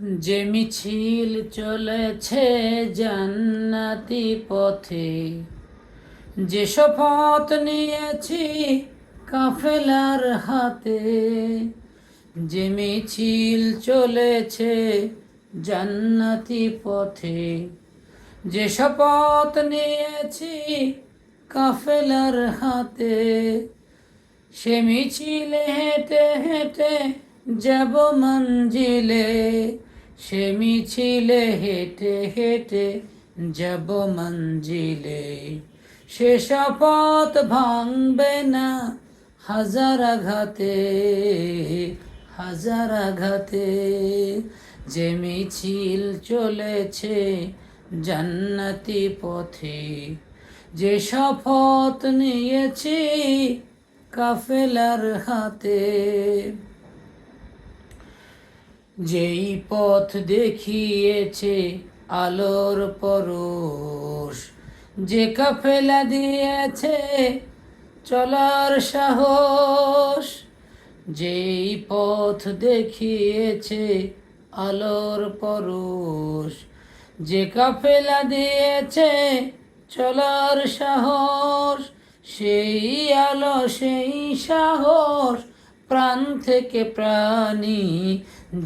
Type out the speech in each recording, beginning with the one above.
যে মিছিল চলেছে জান্নাতি পথে, যে শপথ নিয়েছি কাফেলার হাতে। যে মিছিল চলেছে জান্নাতি পথে, যে শপথ নিয়েছি কাফেলার হাতে। সে মিছিলে হেঁটে হেঁটে যাব মঞ্জিলে, সে মিছিলে হেঁটে হেঁটে যাব মঞ্জিলে। সে শপথ ভাঙবে না হাজার আঘাতে, হাজার আঘাতে। যে মিছিল চলেছে জান্নাতি পথে, যে শপথ নিয়েছি কাফেলার হাতে। যেই পথ দেখিয়েছে আলোর পরশ, যে কাফেলা দিয়েছে চলার সাহস। যেই পথ দেখিয়েছে আলোর পরশ, যে কাফেলা দিয়েছে চলার সাহস। সেই আলো সেই সাহস প্রাণ থেকে প্রাণী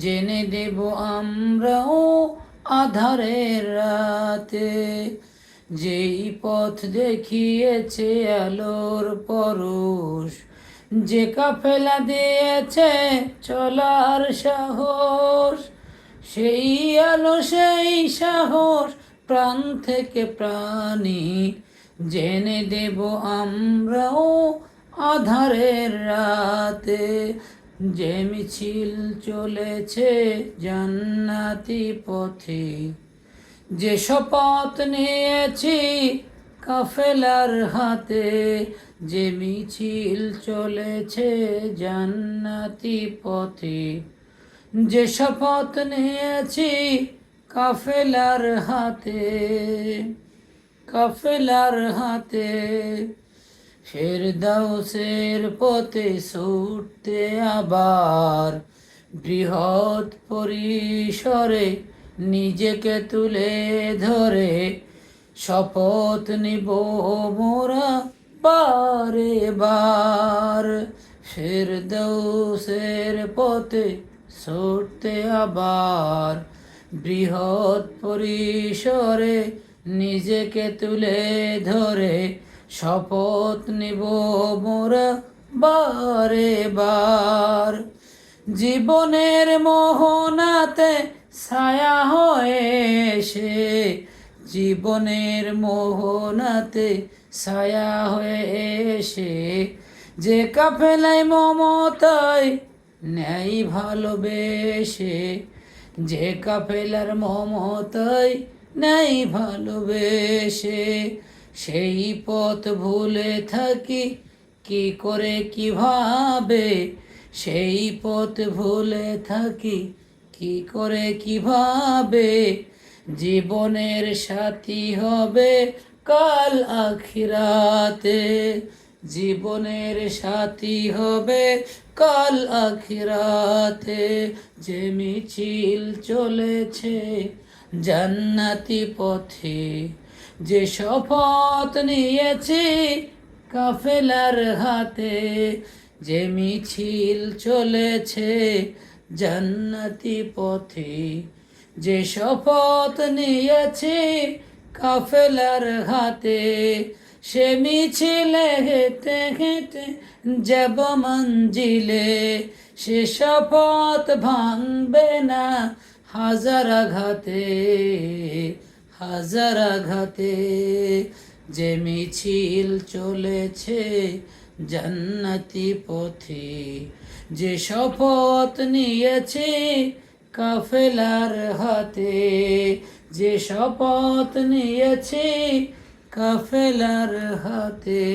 জেনে দেব আমরাও আধারের রাতে। যেই পথ দেখিয়েছে আলোর পরশ, যে কাফেলা দিয়েছে চলার সাহস। সেই আলো সেই সাহস প্রাণ থেকে প্রাণী জেনে দেব আমরাও আধারের রাতে। যে মিছিল চলেছে জান্নাতি পথে, যে শপথ নিয়েছি কাফেলার হাতে। যে মিছিল চলেছে জান্নাতি পথে, যে শপথ নিয়েছি কাফেলার হাতে, কাফেলার হাতে। ফেরদাউসের পথে ছুটতে আবার বৃহৎ পরিসরে নিজেকে তুলে ধরে শপথ নিব মোরা বারে বার। ফেরদাউসের পথে ছুটতে আবার বৃহৎ পরিসরে নিজেকে তুলে ধরে শপথ নিব মোরা বারে বার। জীবনের মোহনাতে ছায়া হয়ে এসে, জীবনের মোহনাতে ছায়া হয়ে এসে। যে কাফেলায় মমতায় ন্যায় ভালোবেসে, যে কাফেলার মমতায় ন্যায় ভালোবেসে। সেই পথ ভুলে থাকি কি করে কিভাবে, সেই পথ ভুলে থাকি কি করে কিভাবে। জীবনের সাথী হবে কাল আখিরাতে, জীবনের সাথী হবে কাল আখিরাতে। যে মিছিল চলেছে জান্নাতি পথে, যে শপথ নিয়েছি কাফেলার হাতে। যে মিছিল চলেছে জান্নাতি পথে, যে শপথ নিয়েছি কাফেলার হাতে। সে মিছিলে হেঁটে হেঁটে যাব মঞ্জিলে, সে শপথ ভাঙবে না হাজার আঘাতে, হাজার আঘাতে। যে মিছিল চলেছে জান্নাতি পথে, যে শপথ নিয়েছি কাফেলার হাতে। যে শপথ নিয়েছি কাফেলার হাতে।